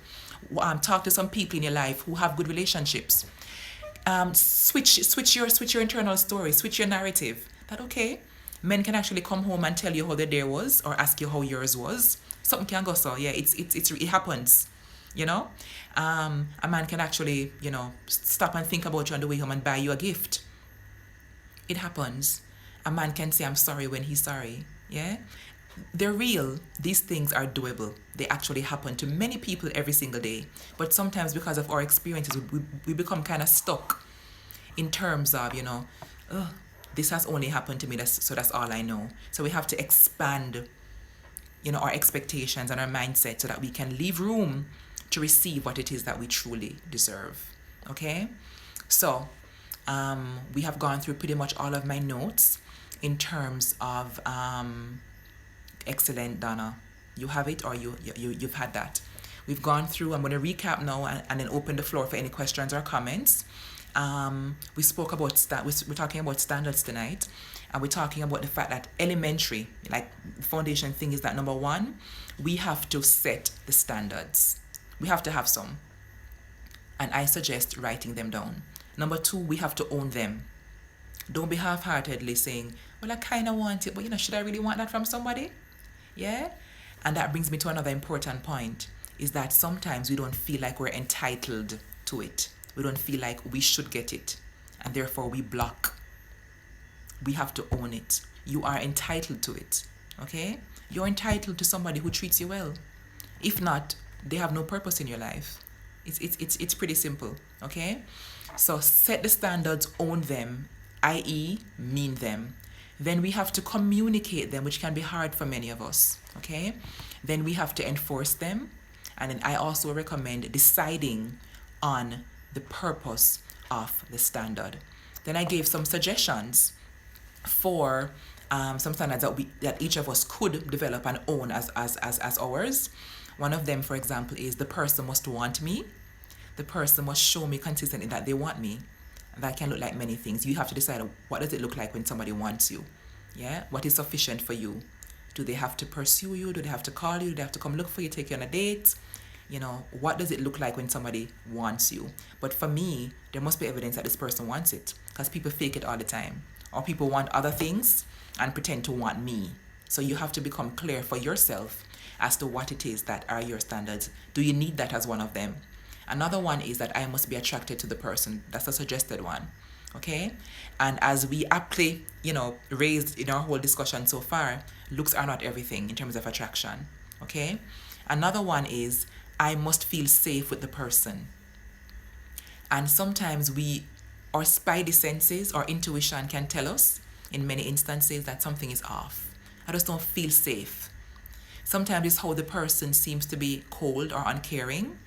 Talk to some people in your life who have good relationships. Switch your internal story, switch your narrative. That okay? Men can actually come home and tell you how their day was, or ask you how yours was. Something can go so. Yeah, it happens. A man can actually, stop and think about you on the way home and buy you a gift. It happens. A man can say, I'm sorry when he's sorry. Yeah? They're real. These things are doable. They actually happen to many people every single day. But sometimes because of our experiences, we become kind of stuck in terms of, this has only happened to me, so that's all I know. So we have to expand, our expectations and our mindset so that we can leave room to receive what it is that we truly deserve. Okay? So, we have gone through pretty much all of my notes in terms of, excellent, Donna. You have it, or you've had that. We've gone through. I'm going to recap now and then open the floor for any questions or comments. We spoke about we're talking about standards tonight, and we're talking about the fact that elementary, like the foundation thing, is that number one, we have to set the standards. We have to have some, and I suggest writing them down. Number two, we have to own them. Don't be half-heartedly saying, well, I kind of want it, but should I really want that from somebody? Yeah? And that brings me to another important point, is that sometimes we don't feel like we're entitled to it. We don't feel like we should get it, and therefore we block. We have to own it. You are entitled to it, okay? You're entitled to somebody who treats you well. If not, they have no purpose in your life. It's pretty simple, okay? So set the standards, own them, i.e. mean them. Then we have to communicate them, which can be hard for many of us, okay? Then we have to enforce them. And then I also recommend deciding on the purpose of the standard. Then I gave some suggestions for some standards that each of us could develop and own as ours. One of them, for example, is the person must want me. The person must show me consistently that they want me. That can look like many things. You have to decide, what does it look like when somebody wants you? Yeah? What is sufficient for you? Do they have to pursue you? Do they have to call you? Do they have to come look for you, take you on a date? What does it look like when somebody wants you? But for me, there must be evidence that this person wants it, because people fake it all the time, or people want other things and pretend to want me. So you have to become clear for yourself as to what it is that are your standards. Do you need that as one of them? Another one is that I must be attracted to the person. That's a suggested one. Okay? And as we aptly, raised in our whole discussion so far, looks are not everything in terms of attraction. Okay? Another one is I must feel safe with the person. And sometimes our spidey senses or intuition can tell us in many instances that something is off. I just don't feel safe. Sometimes it's how the person seems to be cold or uncaring.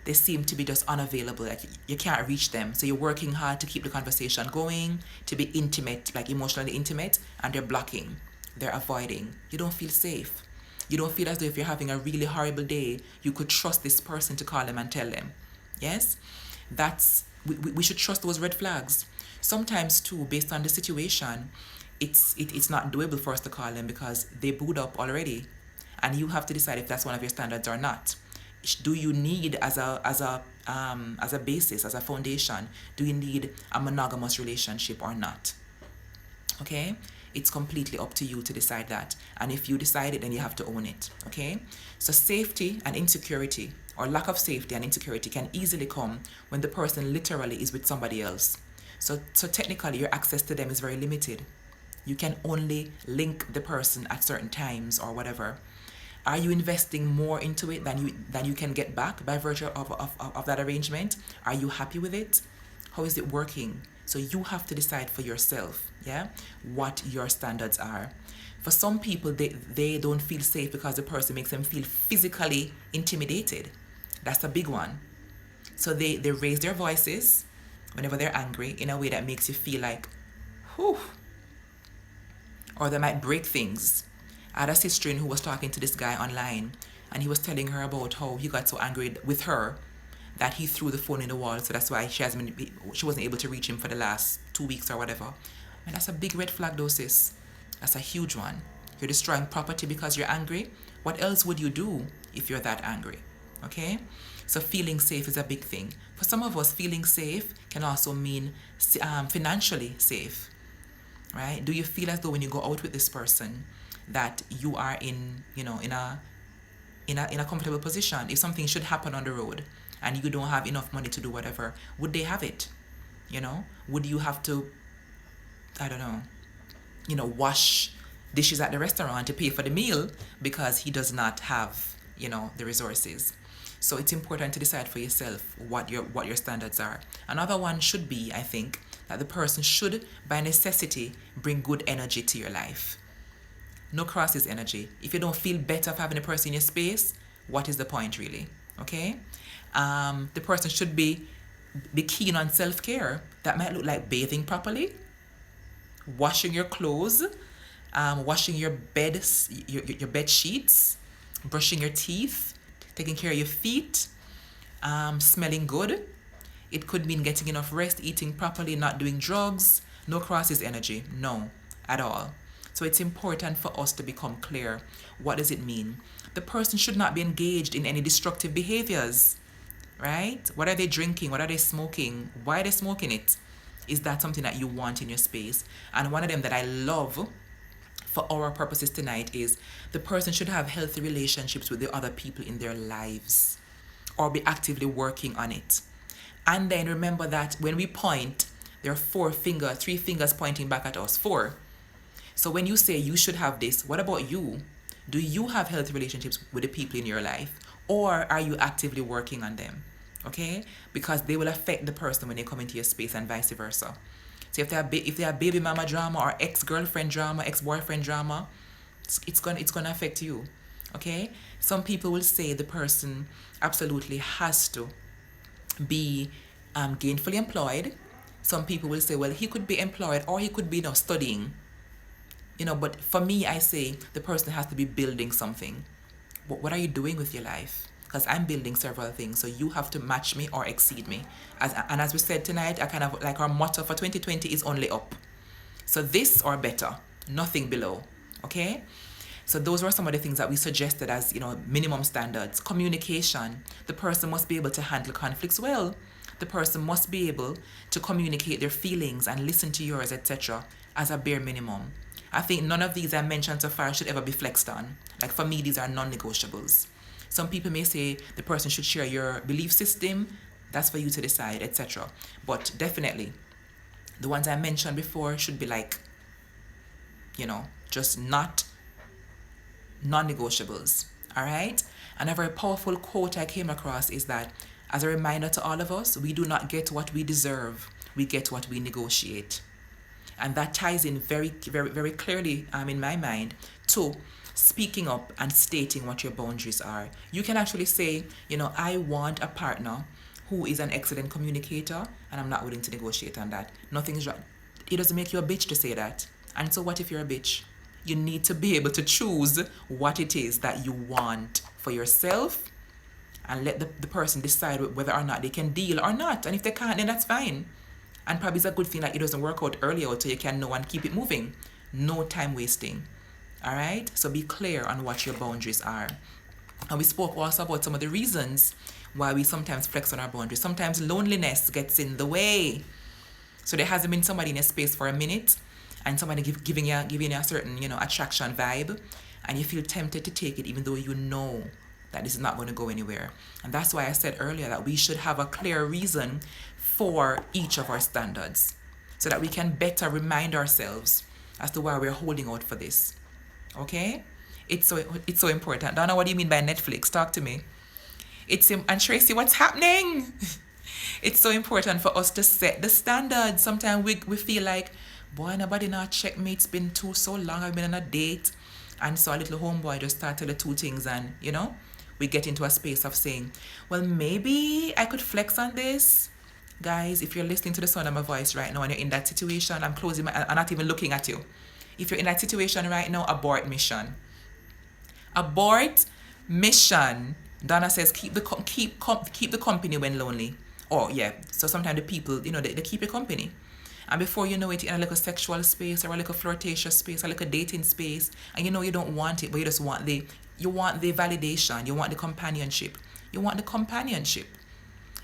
They seem to be just unavailable, like you can't reach them. So you're working hard to keep the conversation going, to be intimate, like emotionally intimate, and they're blocking, they're avoiding. You don't feel safe. You don't feel as though if you're having a really horrible day, you could trust this person to call them and tell them. Yes? We should trust those red flags. Sometimes too, based on the situation, it's not doable for us to call them because they booed up already. And you have to decide if that's one of your standards or not. Do you need as a basis, as a foundation, do you need a monogamous relationship or not? Okay? It's completely up to you to decide that. And if you decide it, then you have to own it. Okay? So safety and insecurity, or lack of safety and insecurity, can easily come when the person literally is with somebody else. So technically your access to them is very limited. You can only link the person at certain times or whatever. Are you investing more into it than you can get back by virtue of that arrangement? Are you happy with it? How is it working? So you have to decide for yourself, what your standards are. For some people, they don't feel safe because the person makes them feel physically intimidated. That's a big one. So they raise their voices whenever they're angry in a way that makes you feel like, whew. Or they might break things. I had a sister who was talking to this guy online, and he was telling her about how he got so angry with her that he threw the phone in the wall. So that's why she wasn't able to reach him for the last 2 weeks or whatever. And that's a big red flag, though, sis. That's a huge one. You're destroying property because you're angry. What else would you do if you're that angry? Okay? So feeling safe is a big thing. For some of us, feeling safe can also mean financially safe. Right? Do you feel as though when you go out with this person that you are in a comfortable position? If something should happen on the road and you don't have enough money to do whatever, would they have it? Would you have to, I don't know, wash dishes at the restaurant to pay for the meal because he does not have, the resources? So it's important to decide for yourself what your standards are. Another one should be, I think, that the person should, by necessity, bring good energy to your life. No crosses energy. If you don't feel better of having a person in your space, what is the point really? Okay? The person should be keen on self-care. That might look like bathing properly, washing your clothes, washing your bed sheets, brushing your teeth, taking care of your feet, smelling good. It could mean getting enough rest, eating properly, not doing drugs. No crosses energy. No, at all. So it's important for us to become clear. What does it mean? The person should not be engaged in any destructive behaviors, right? What are they drinking? What are they smoking? Why are they smoking it? Is that something that you want in your space? And one of them that I love for our purposes tonight is the person should have healthy relationships with the other people in their lives or be actively working on it. And then remember that when we point, there are 3 fingers pointing back at us. 4. So when you say you should have this, what about you? Do you have healthy relationships with the people in your life? Or are you actively working on them? Okay? Because they will affect the person when they come into your space and vice versa. So if they have baby mama drama or ex-girlfriend drama, ex-boyfriend drama, it's gonna affect you. Okay? Some people will say the person absolutely has to be gainfully employed. Some people will say, well, he could be employed or he could be studying. But for me, I say the person has to be building something. What are you doing with your life? Because I'm building several things, so you have to match me or exceed me. As we said tonight, I kind of like our motto for 2020 is only up. So this or better, nothing below. Okay? So those were some of the things that we suggested as, minimum standards. Communication. The person must be able to handle conflicts well. The person must be able to communicate their feelings and listen to yours, etc., as a bare minimum. I think none of these I mentioned so far should ever be flexed on. Like, for me, these are non-negotiables. Some people may say the person should share your belief system. That's for you to decide, etc. But definitely, the ones I mentioned before should be like, just not non-negotiables. All right? And a very powerful quote I came across is that, as a reminder to all of us, we do not get what we deserve. We get what we negotiate. And that ties in very, very, very clearly, in my mind, to speaking up and stating what your boundaries are. You can actually say, I want a partner who is an excellent communicator, and I'm not willing to negotiate on that. Nothing's wrong. It doesn't make you a bitch to say that. And so what if you're a bitch? You need to be able to choose what it is that you want for yourself, and let the person decide whether or not they can deal or not. And if they can't, then that's fine. And probably it's a good thing that it doesn't work out early out so you can know and keep it moving. No time wasting. All right? So be clear on what your boundaries are. And we spoke also about some of the reasons why we sometimes flex on our boundaries. Sometimes loneliness gets in the way. So there hasn't been somebody in a space for a minute, and somebody giving you a certain, attraction vibe, and you feel tempted to take it even though you know that this is not going to go anywhere. And that's why I said earlier that we should have a clear reason for each of our standards, so that we can better remind ourselves as to why we're holding out for this. Okay? It's so important. Donna, what do you mean by Netflix? Talk to me. And Tracy, what's happening? It's so important for us to set the standards. Sometimes we feel like, boy, nobody not check me. It's been so long. I've been on a date. And so a little homeboy just started the two things, and, we get into a space of saying, well, maybe I could flex on this. Guys, if you're listening to the sound of my voice right now and you're in that situation, I'm not even looking at you. If you're in that situation right now, abort mission. Abort mission. Donna says, keep the company when lonely. Oh, yeah. So sometimes the people, they keep you company. And before you know it, in a little sexual space or a little flirtatious space, a little dating space, and you don't want it, but you just want the validation, you want the companionship. You want the companionship.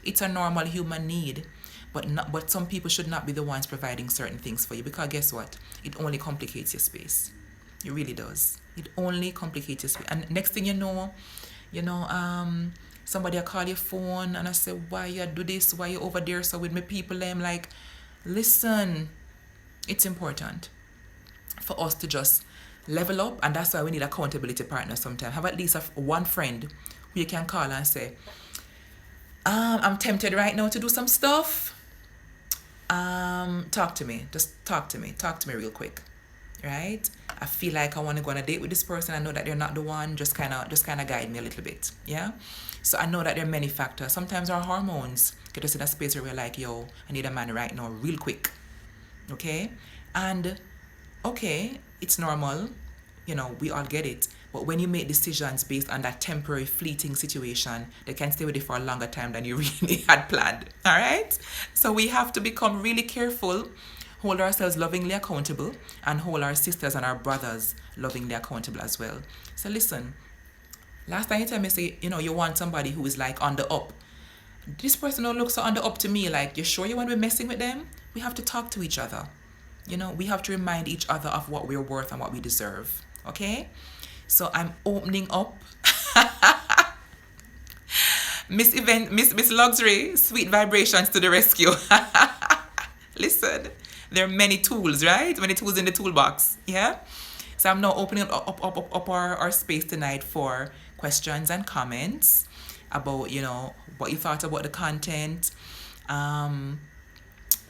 It's a normal human need, but some people should not be the ones providing certain things for you, because guess what? It only complicates your space. It really does. It only complicates your space. And next thing you know, somebody will call your phone and I say, why you do this? Why you over there? So with my people, I'm like, listen, it's important for us to just level up, and that's why we need accountability partners sometimes. Have at least one friend who you can call and say, I'm tempted right now to do some stuff. Talk to me. Just talk to me. Talk to me real quick. Right? I feel like I want to go on a date with this person. I know that they're not the one. Just kind of guide me a little bit. Yeah? So I know that there are many factors. Sometimes our hormones get us in a space where we're like, yo, I need a man right now, real quick. Okay? And, okay, it's normal. We all get it. But when you make decisions based on that temporary, fleeting situation, they can stay with you for a longer time than you really had planned. All right? So we have to become really careful, hold ourselves lovingly accountable, and hold our sisters and our brothers lovingly accountable as well. So listen, last time you tell me, say, you want somebody who is like on the up. This person don't look so on the up to me. Like, you sure you want to be messing with them? We have to talk to each other. We have to remind each other of what we're worth and what we deserve. Okay? So I'm opening up. Miss Luxury, sweet vibrations to the rescue. Listen, there are many tools, right? Many tools in the toolbox. Yeah? So I'm now opening up our space tonight for questions and comments about, what you thought about the content.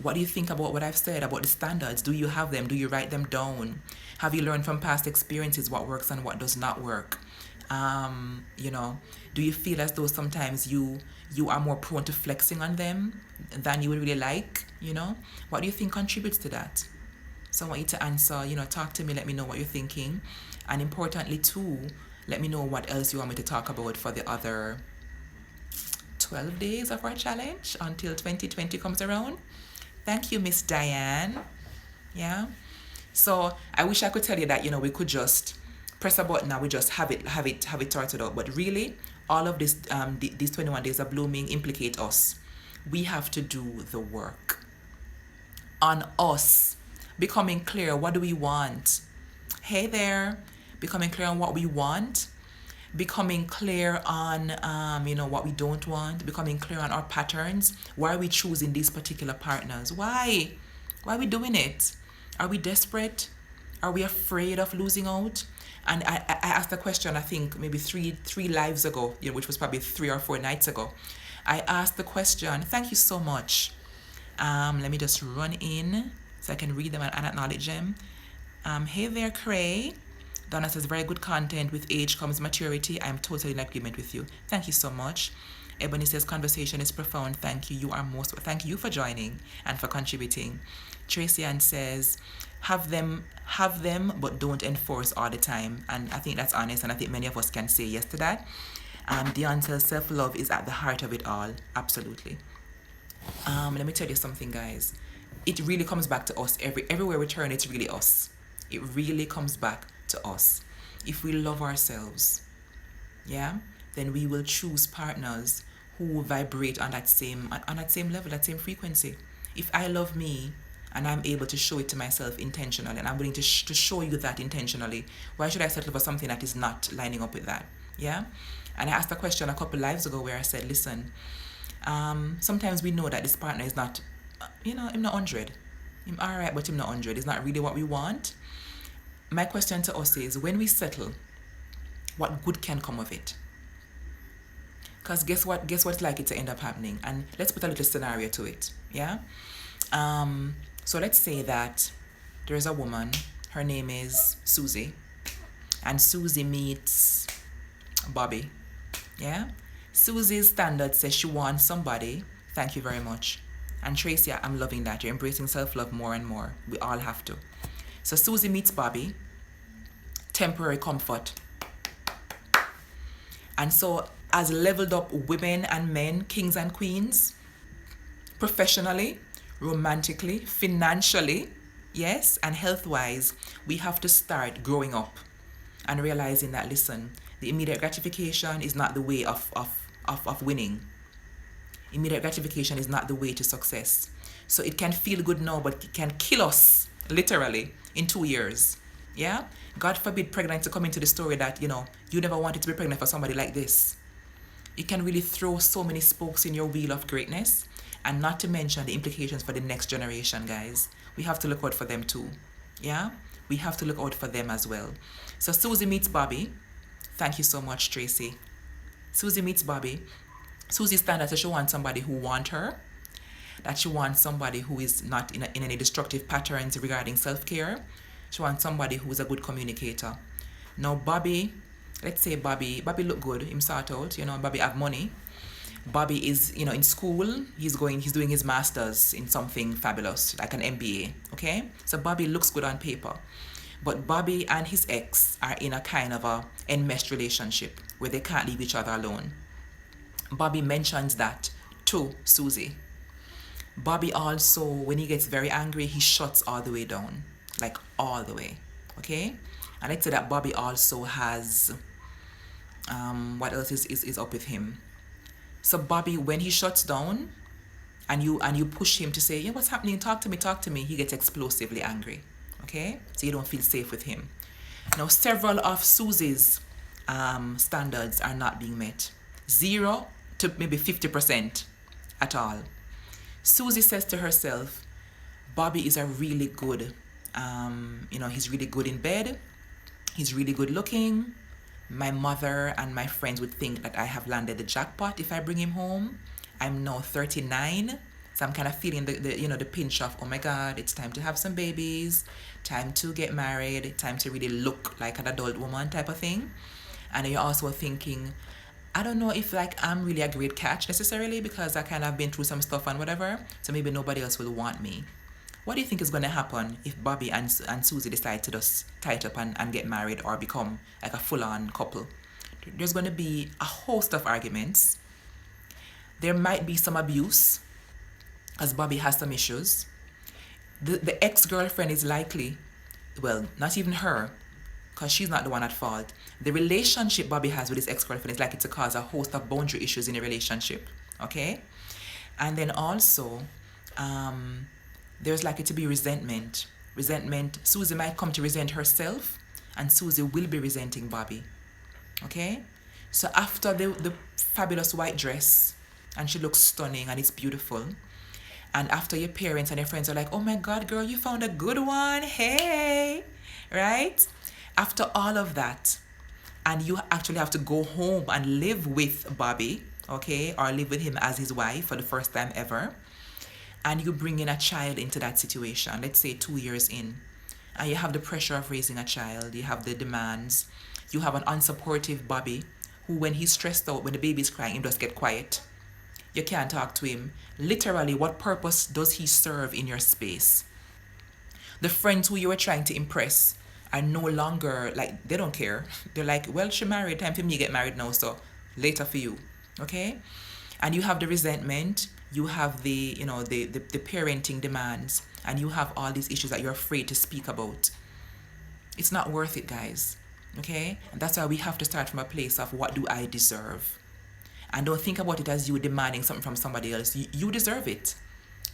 What do you think about what I've said about the standards? Do you have them? Do you write them down? Have you learned from past experiences what works and what does not work? Do you feel as though sometimes you are more prone to flexing on them than you would really like? What do you think contributes to that? So I want you to answer, talk to me, let me know what you're thinking. And importantly too, let me know what else you want me to talk about for the other 12 days of our challenge until 2020 comes around. Thank you, Miss Diane. Yeah. So I wish I could tell you that, we could just press a button and we just have it sorted out. But really, all of this these 21 days of blooming implicate us. We have to do the work on us, becoming clear. What do we want? Hey there, becoming clear on what we want, becoming clear on what we don't want, becoming clear on our patterns. Why are we choosing these particular partners? Why are we doing it? Are we desperate? Are we afraid of losing out? And I asked the question, I think maybe three lives ago, which was probably 3 or 4 nights ago. I asked the question. Thank you so much. Let me just run in so I can read them and acknowledge them. Hey there, Cray. Donna says, very good content. With age comes maturity. I'm totally in agreement with you. Thank you so much. Ebony says, conversation is profound. Thank you. Thank you for joining and for contributing. Tracy Ann says, have them, but don't enforce all the time. And I think that's honest, and I think many of us can say yes to that. Dion says, self-love is at the heart of it all. Absolutely. Let me tell you something, guys. It really comes back to us. Everywhere we turn, it's really us. It really comes back to us. If we love ourselves, then we will choose partners who vibrate on that same level, that same frequency. If I love me and I'm able to show it to myself intentionally, and I'm willing to show you that intentionally, why should I settle for something that is not lining up with that? Yeah. And I asked a question a couple lives ago where I said, listen, sometimes we know that this partner is not, him not 100. Him all right, but him not 100. It's not really what we want. My question to us is, when we settle, what good can come of it? Because guess what's likely to end up happening? And let's put a little scenario to it, yeah? So let's say that there's a woman, her name is Susie, and Susie meets Bobby, yeah? Susie's standard says she wants somebody. Thank you very much. And Tracy, I'm loving that. You're embracing self-love more and more. We all have to. So Susie meets Bobby. Temporary comfort. And so as leveled up women and men, kings and queens, professionally, romantically, financially, yes, and health-wise, we have to start growing up and realizing that, listen, the immediate gratification is not the way of winning. Immediate gratification is not the way to success. So it can feel good now, but it can kill us, literally, in 2 years. Yeah? God forbid pregnancy come into the story that, you never wanted to be pregnant for somebody like this. It can really throw so many spokes in your wheel of greatness, and not to mention the implications for the next generation, guys. We have to look out for them too. Yeah? We have to look out for them as well. So Susie meets Bobby. Thank you so much, Tracy. Susie meets Bobby. Susie stands that she wants somebody who wants her, that she wants somebody who is not in any destructive patterns regarding self-care. She wants somebody who is a good communicator. Now Bobby, let's say Bobby look good, him sort out, Bobby have money. Bobby is, in school, he's doing his master's in something fabulous, like an MBA, okay? So Bobby looks good on paper. But Bobby and his ex are in a kind of a enmeshed relationship where they can't leave each other alone. Bobby mentions that to Susie. Bobby also, when he gets very angry, he shuts all the way down. Like all the way. Okay? And let's say that Bobby also has, what else is up with him? So Bobby, when he shuts down and you push him to say, yeah, what's happening? Talk to me, he gets explosively angry. Okay? So you don't feel safe with him. Now, several of Susie's standards are not being met. 0 to maybe 50% at all. Susie says to herself, Bobby is a really good, he's really good in bed. He's really good looking. My mother and my friends would think that I have landed the jackpot if I bring him home. I'm now 39. So I'm kind of feeling the pinch of, oh my God, it's time to have some babies, time to get married, time to really look like an adult woman type of thing. And you're also thinking, I don't know if I'm really a great catch necessarily, because I kind of been through some stuff and whatever, so maybe nobody else will want me. What do you think is going to happen if Bobby and Susie decide to just tie it up and get married or become like a full-on couple? There's going to be a host of arguments. There might be some abuse, as Bobby has some issues. The ex-girlfriend is likely, well, not even her, because she's not the one at fault. The relationship Bobby has with his ex-girlfriend is likely to cause a host of boundary issues in a relationship. Okay? And then also, there's likely to be resentment. Susie might come to resent herself, and Susie will be resenting Bobby. Okay? So after the fabulous white dress, and she looks stunning and it's beautiful, and after your parents and your friends are like, oh my God, girl, you found a good one, hey, right? After all of that, and you actually have to go home and live with Bobby, okay, or live with him as his wife for the first time ever, and you bring in a child into that situation, let's say 2 years in, and you have the pressure of raising a child, you have the demands, you have an unsupportive Bobby, who when he's stressed out, when the baby's crying, he just get quiet. You can't talk to him. Literally, what purpose does he serve in your space? The friends who you were trying to impress are no longer, like, they don't care. They're like, well, she married, time for me to get married now, so later for you, okay? And you have the resentment, you have the parenting demands, and you have all these issues that you're afraid to speak about. It's not worth it, guys, okay? And that's why we have to start from a place of, what do I deserve? And don't think about it as you demanding something from somebody else. You deserve it.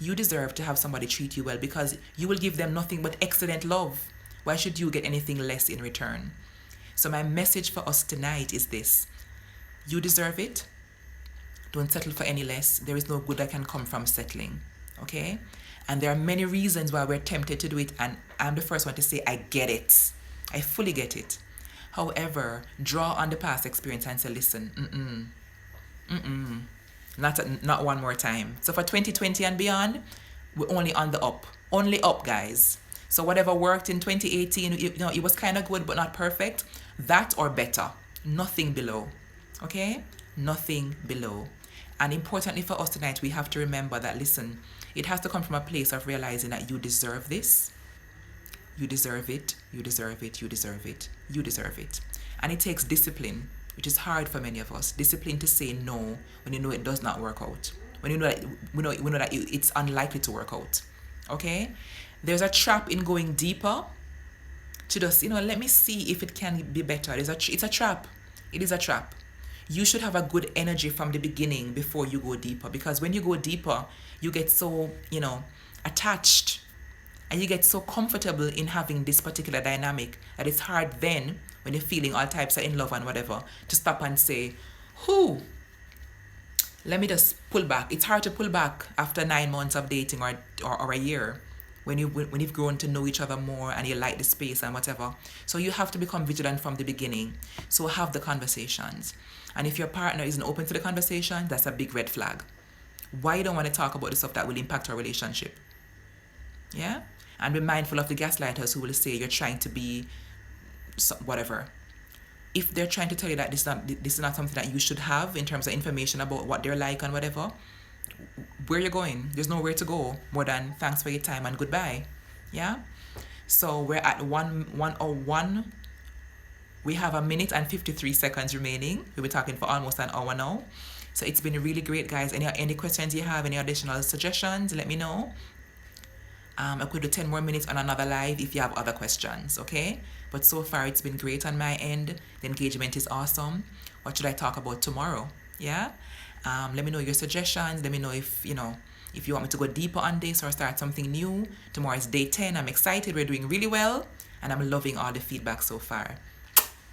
You deserve to have somebody treat you well, because you will give them nothing but excellent love. Why should you get anything less in return? So my message for us tonight is this. You deserve it. Don't settle for any less. There is no good that can come from settling. Okay? And there are many reasons why we're tempted to do it. And I'm the first one to say, I get it. I fully get it. However, draw on the past experience and say, listen, not one more time. So for 2020 and beyond, we're only on the up. Only up, guys. So whatever worked in 2018, it was kind of good but not perfect. That or better. Nothing below. Okay? Nothing below. And importantly for us tonight, we have to remember that, listen, it has to come from a place of realizing that you deserve this. You deserve it. You deserve it. You deserve it. You deserve it. And it takes discipline, which is hard for many of us. Discipline to say no when you know it does not work out. When you know that we know that it's unlikely to work out. Okay? There's a trap in going deeper to just, let me see if it can be better. It's a trap. It is a trap. You should have a good energy from the beginning before you go deeper, because when you go deeper, you get so, attached, and you get so comfortable in having this particular dynamic that it's hard then, when you're feeling all types of in love and whatever, to stop and say, let me just pull back. It's hard to pull back after 9 months of dating or a year, when you've grown to know each other more and you like the space and whatever. So you have to become vigilant from the beginning. So have the conversations. And if your partner isn't open to the conversation, that's a big red flag. Why you don't want to talk about the stuff that will impact our relationship? Yeah? And be mindful of the gaslighters who will say you're trying to be whatever. If they're trying to tell you that this is not something that you should have in terms of information about what they're like and whatever, where you're going, there's nowhere to go more than thanks for your time and goodbye. Yeah? So we're at 1:01. We have 1 minute and 53 seconds remaining. We'll be talking for almost an hour now. So it's been really great, guys. Any questions you have, any additional suggestions, let me know. I could do 10 more minutes on another live if you have other questions, okay? But so far, it's been great on my end. The engagement is awesome. What should I talk about tomorrow? Yeah? Let me know your suggestions. Let me know if you want me to go deeper on this or start something new. Tomorrow is day 10. I'm excited. We're doing really well. And I'm loving all the feedback so far.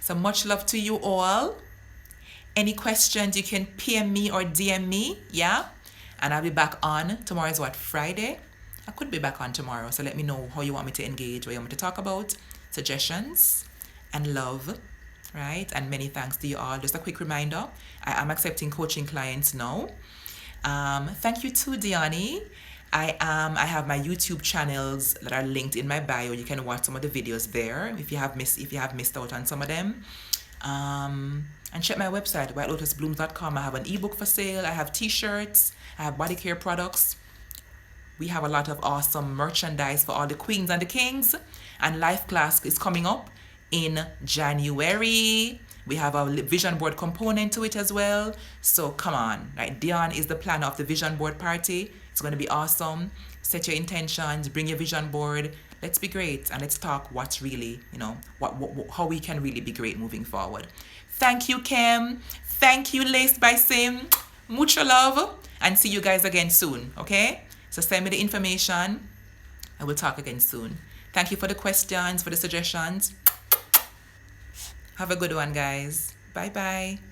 So much love to you all. Any questions, you can PM me or DM me. Yeah? And I'll be back on. Tomorrow is what? Friday? I could be back on tomorrow, so let me know how you want me to engage, what you want me to talk about, suggestions, and love, right? And many thanks to you all. Just a quick reminder, I am accepting coaching clients now. Thank you to Diani. I have my YouTube channels that are linked in my bio. You can watch some of the videos there if you have missed out on some of them. And check my website, whitelotusblooms.com. I have an ebook for sale. I have t-shirts. I have body care products. We have a lot of awesome merchandise for all the queens and the kings. And Life Class is coming up in January. We have a vision board component to it as well. So come on, right? Dion is the planner of the vision board party. It's going to be awesome. Set your intentions, bring your vision board. Let's be great, and let's talk what's really, how we can really be great moving forward. Thank you, Kim. Thank you, Laced by Sim. Mucho love, and see you guys again soon, okay? So send me the information. I will talk again soon. Thank you for the questions, for the suggestions. Have a good one, guys. Bye-bye.